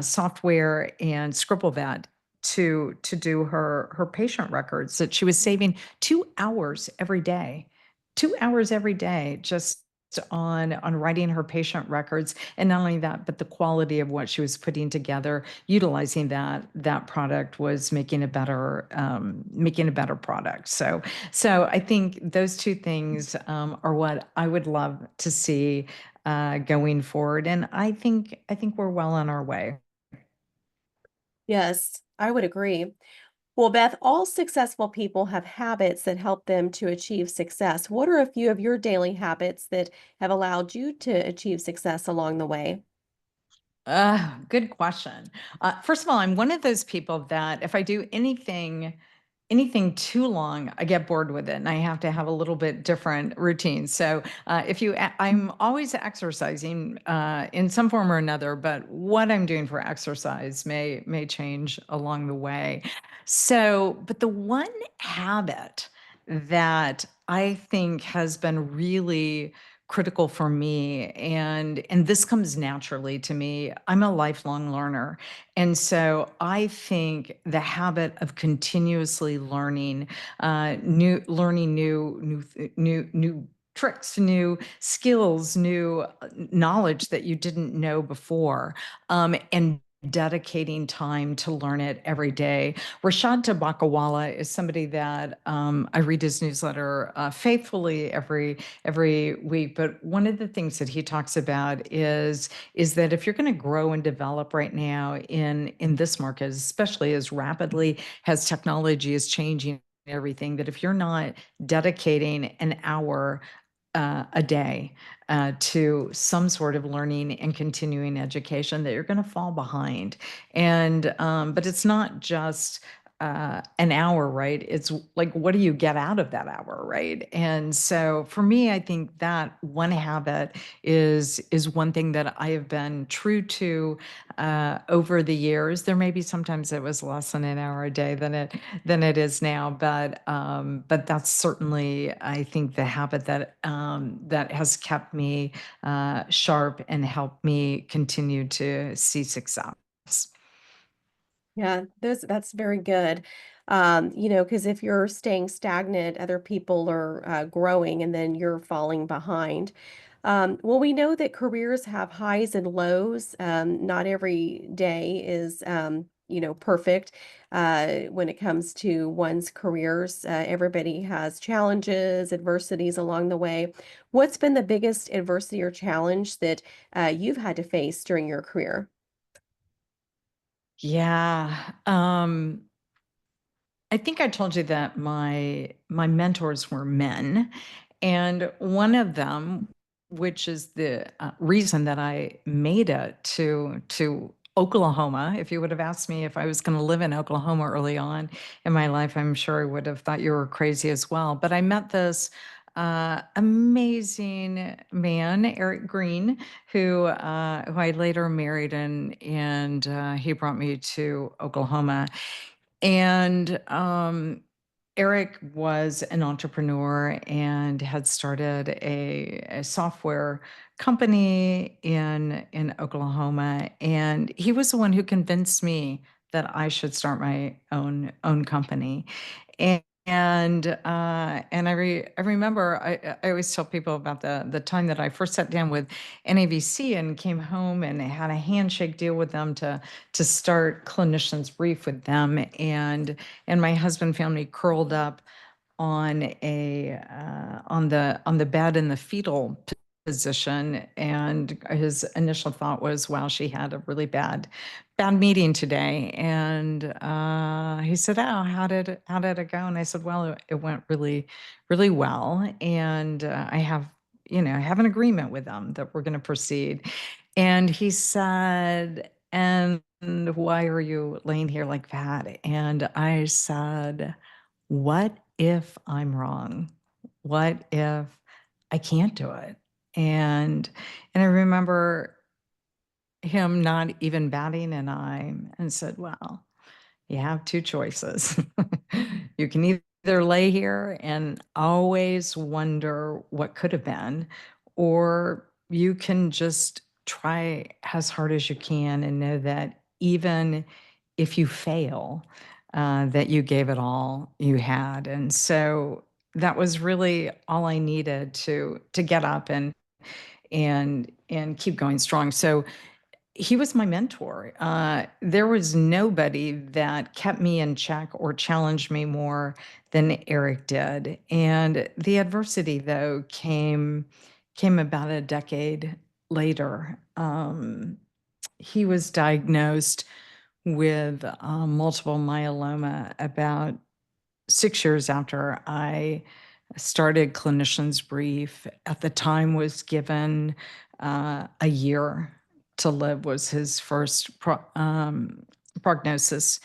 Speaker 2: software and ScribbleVet to do her patient records, that she was saving 2 hours every day, 2 hours every day, just on writing her patient records. And not only that, but the quality of what she was putting together, utilizing that product, was making a better product. So I think those two things are what I would love to see going forward. And I think we're well on our way.
Speaker 1: Yes, I would agree. Well, Beth, all successful people have habits that help them to achieve success. What are a few of your daily habits that have allowed you to achieve success along the way?
Speaker 2: Good question. First of all, I'm one of those people that if I do anything too long, I get bored with it, and I have to have a little bit different routine. So, I'm always exercising in some form or another, but what I'm doing for exercise may change along the way. So, but the one habit that I think has been really critical for me, and this comes naturally to me. I'm a lifelong learner. And so I think the habit of continuously learning, new tricks, new skills, new knowledge that you didn't know before, and dedicating time to learn it every day. Rashad Tabakawala is somebody that I read his newsletter faithfully every week. But one of the things that he talks about is that if you're going to grow and develop right now in this market, especially as rapidly as technology is changing everything, that if you're not dedicating an hour a day to some sort of learning and continuing education, that you're going to fall behind. And but it's not just an hour, right? It's like, what do you get out of that hour, right? And so for me, I think that one habit is one thing that I have been true to over the years. There may be sometimes it was less than an hour a day than it is now, but that's certainly, I think, the habit that has kept me sharp and helped me continue to see success.
Speaker 1: Yeah, that's very good. Because if you're staying stagnant, other people are growing and then you're falling behind. Well, we know that careers have highs and lows. Not every day is, perfect when it comes to one's careers. Everybody has challenges, adversities along the way. What's been the biggest adversity or challenge that you've had to face during your career?
Speaker 2: Yeah. I think I told you that my mentors were men, and one of them, which is the reason that I made it to Oklahoma. If you would have asked me if I was going to live in Oklahoma early on in my life, I'm sure I would have thought you were crazy as well. But I met this amazing man, Eric Green, who I later married, and he brought me to Oklahoma. And Eric was an entrepreneur and had started a software company in Oklahoma. And he was the one who convinced me that I should start my own company. And I remember I always tell people about the time that I first sat down with NAVC and came home and had a handshake deal with them to start Clinician's Brief with them, and my husband found me curled up on the bed in the fetal position, and his initial thought was, "Wow, she had a really bad meeting today." And he said, "Oh, how did it go?" And I said, "Well, it went really well, and I have an agreement with them that we're going to proceed." And he said, "And why are you laying here like that?" And I said, "What if I'm wrong? What if I can't do it?" And I remember him not even batting an eye and said, "Well, you have two choices. You can either lay here and always wonder what could have been, or you can just try as hard as you can and know that even if you fail, that you gave it all you had. And so that was really all I needed to get up and keep going strong. So he was my mentor. There was nobody that kept me in check or challenged me more than Eric did. And the adversity, though, came about a decade later. He was diagnosed with multiple myeloma about 6 years after I started Clinician's Brief. At the time, was given a year to live was his first prognosis,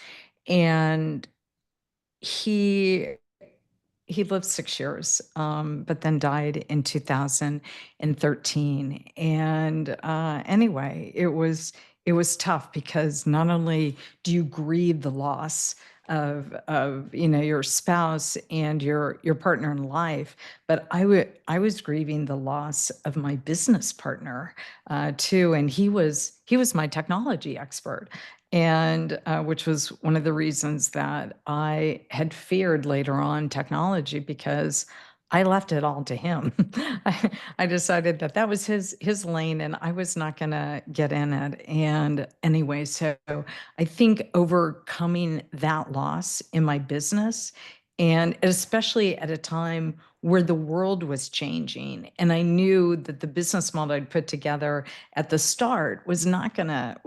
Speaker 2: and he he lived 6 years, but then died in 2013. And anyway, it was tough because not only do you grieve the loss of your spouse and your partner in life, but I was grieving the loss of my business partner too, and he was my technology expert, and which was one of the reasons that I had feared later on technology, because I left it all to him. I decided that that was his lane, and I was not going to get in it. And anyway, so I think overcoming that loss in my business, and especially at a time where the world was changing, and I knew that the business model I'd put together at the start was not gonna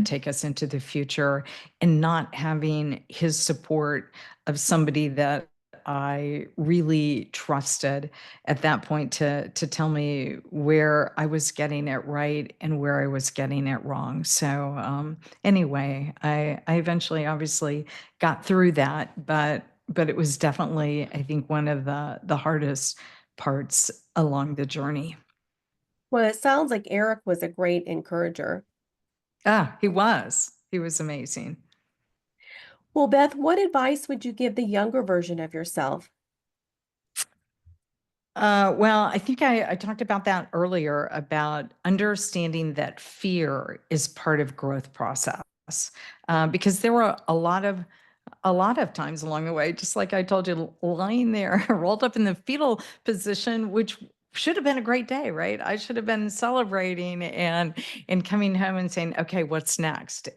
Speaker 2: take us into the future, and not having his support of somebody that I really trusted at that point to tell me where I was getting it right and where I was getting it wrong. So anyway, I eventually obviously got through that, but it was definitely, I think, one of the hardest parts along the journey.
Speaker 1: Well, it sounds like Eric was a great encourager.
Speaker 2: He was amazing.
Speaker 1: Well, Beth, what advice would you give the younger version of yourself?
Speaker 2: Well, I think I talked about that earlier, about understanding that fear is part of growth process. Because there were a lot of times along the way, just like I told you, lying there, rolled up in the fetal position, which should have been a great day, right? I should have been celebrating and coming home and saying, okay, what's next?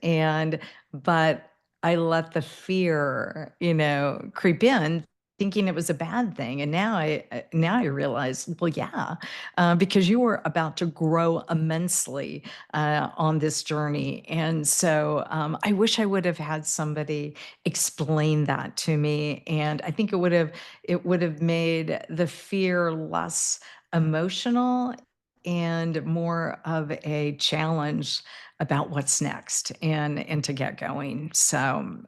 Speaker 2: But I let the fear, creep in, thinking it was a bad thing. And now I realize, well, yeah, because you were about to grow immensely on this journey. And so I wish I would have had somebody explain that to me, and I think it would have made the fear less emotional and more of a challenge about what's next, and to get going. So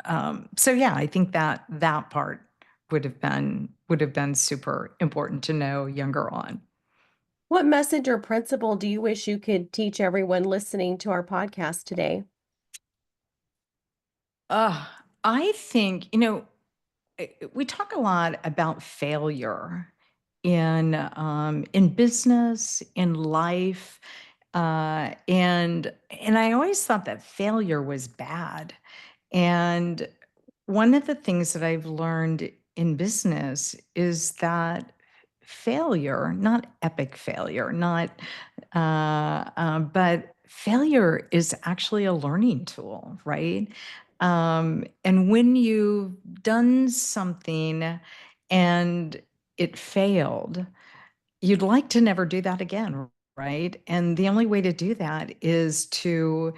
Speaker 2: yeah, I think that part would have been super important to know younger on.
Speaker 1: What message or principle do you wish you could teach everyone listening to our podcast today?
Speaker 2: uh, I think, we talk a lot about failure in business, in life, and I always thought that failure was bad. And one of the things that I've learned in business is that failure, not epic failure, not but failure is actually a learning tool, right? And when you've done something and it failed, you'd like to never do that again, right? And the only way to do that is to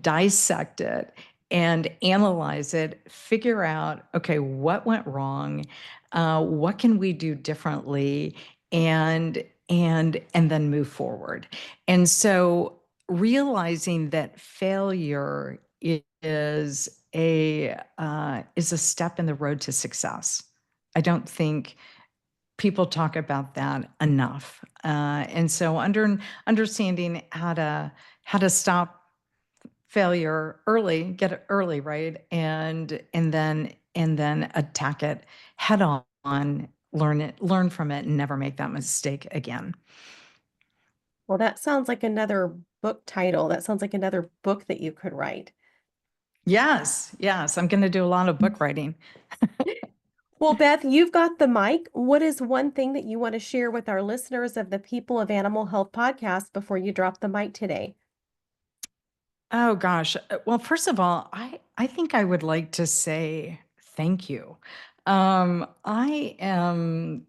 Speaker 2: dissect it and analyze it, figure out, okay, what went wrong, what can we do differently, and then move forward. And so realizing that failure is a step in the road to success. I don't think people talk about that enough. And so understanding how to stop failure early, get it early, right? And then attack it head on on, learn from it, and never make that mistake again.
Speaker 1: Well, that sounds like another book title. That sounds like another book that you could write.
Speaker 2: Yes, yes, I'm going to do a lot of book writing.
Speaker 1: Well, Beth, you've got the mic. What is one thing that you want to share with our listeners of the People of Animal Health podcast before you drop the mic today?
Speaker 2: Oh gosh. Well, first of all, I think I would like to say thank you. I am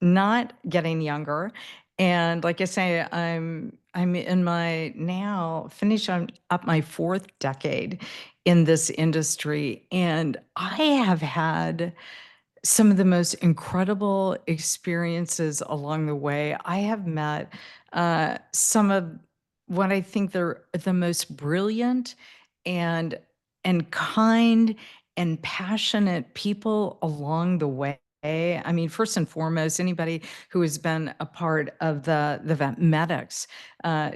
Speaker 2: not getting younger, and like I say, I'm in my now finish up my fourth decade in this industry, and I have had some of the most incredible experiences along the way. I have met some of what I think they're the most brilliant and kind and passionate people along the way. I mean, first and foremost, anybody who has been a part of the VetMedux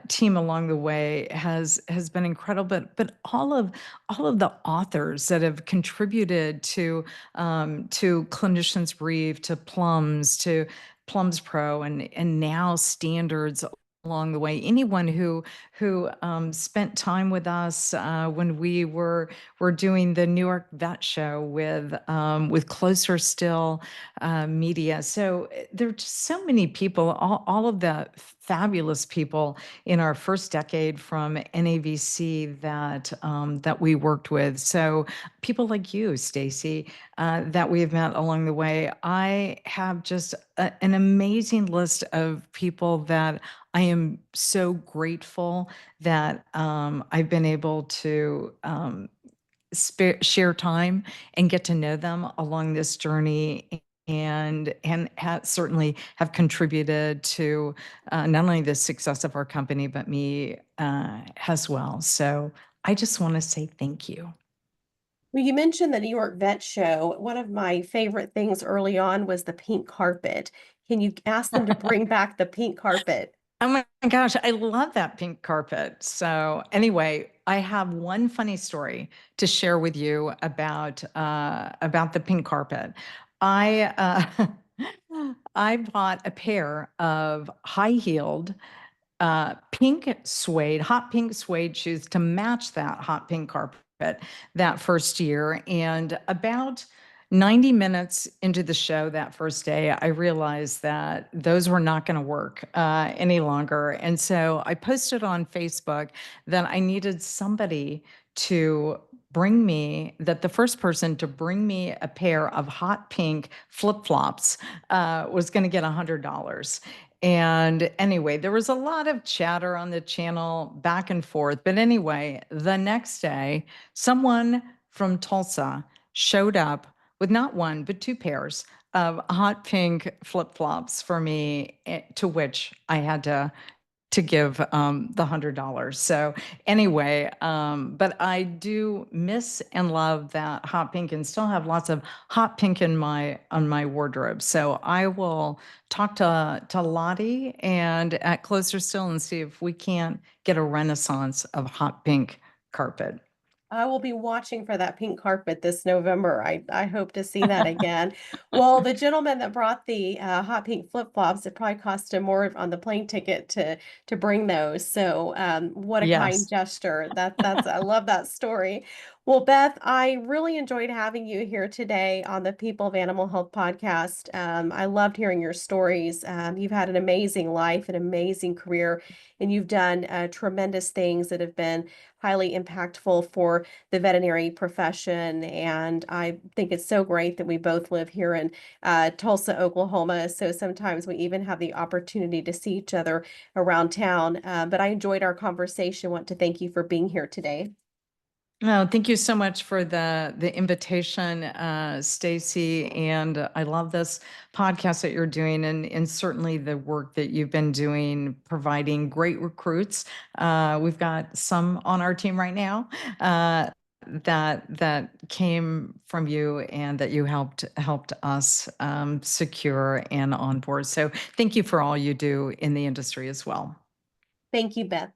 Speaker 2: team along the way has been incredible. But all of the authors that have contributed to Clinician's Brief, to Plumb's Pro, and now Standards along the way. Anyone who spent time with us when we were doing the New York Vet Show with Closer Still Media. So there are just so many people, all of the fabulous people in our first decade from NAVC that we worked with. So people like you, Stacy, that we've met along the way. I have just an amazing list of people that I am so grateful that I've been able to share time and get to know them along this journey, and certainly have contributed to not only the success of our company but me as well. So I just want to say thank you.
Speaker 1: Well, you mentioned the New York Vet Show. One of my favorite things early on was the pink carpet. Can you ask them to bring back the pink carpet?
Speaker 2: Oh my gosh, I love that pink carpet. So anyway, I have one funny story to share with you about the pink carpet. I I bought a pair of high-heeled hot pink suede shoes to match that hot pink carpet that first year. And about 90 minutes into the show that first day, I realized that those were not going to work any longer. And so I posted on Facebook that I needed somebody to that the first person to bring me a pair of hot pink flip flops was going to get $100. And anyway, there was a lot of chatter on the channel back and forth. But anyway, the next day, someone from Tulsa showed up with not one, but two pairs of hot pink flip flops for me, to which I had to give the $100. So anyway, but I do miss and love that hot pink, and still have lots of hot pink in my wardrobe. So I will talk to Lottie and at Closer Still and see if we can't get a renaissance of hot pink carpet.
Speaker 1: I will be watching for that pink carpet this November. I hope to see that again. Well, the gentleman that brought the hot pink flip-flops, it probably cost him more on the plane ticket to bring those. So, what a kind
Speaker 2: Yes.
Speaker 1: gesture. That's I love that story. Well, Beth, I really enjoyed having you here today on the People of Animal Health podcast. I loved hearing your stories. You've had an amazing life, an amazing career, and you've done tremendous things that have been highly impactful for the veterinary profession. And I think it's so great that we both live here in Tulsa, Oklahoma. So sometimes we even have the opportunity to see each other around town. But I enjoyed our conversation. Want to thank you for being here today.
Speaker 2: No, thank you so much for the invitation, Stacy. And I love this podcast that you're doing, and certainly the work that you've been doing, providing great recruits. We've got some on our team right now that came from you, and that you helped us secure and onboard. So thank you for all you do in the industry as well.
Speaker 1: Thank you, Beth.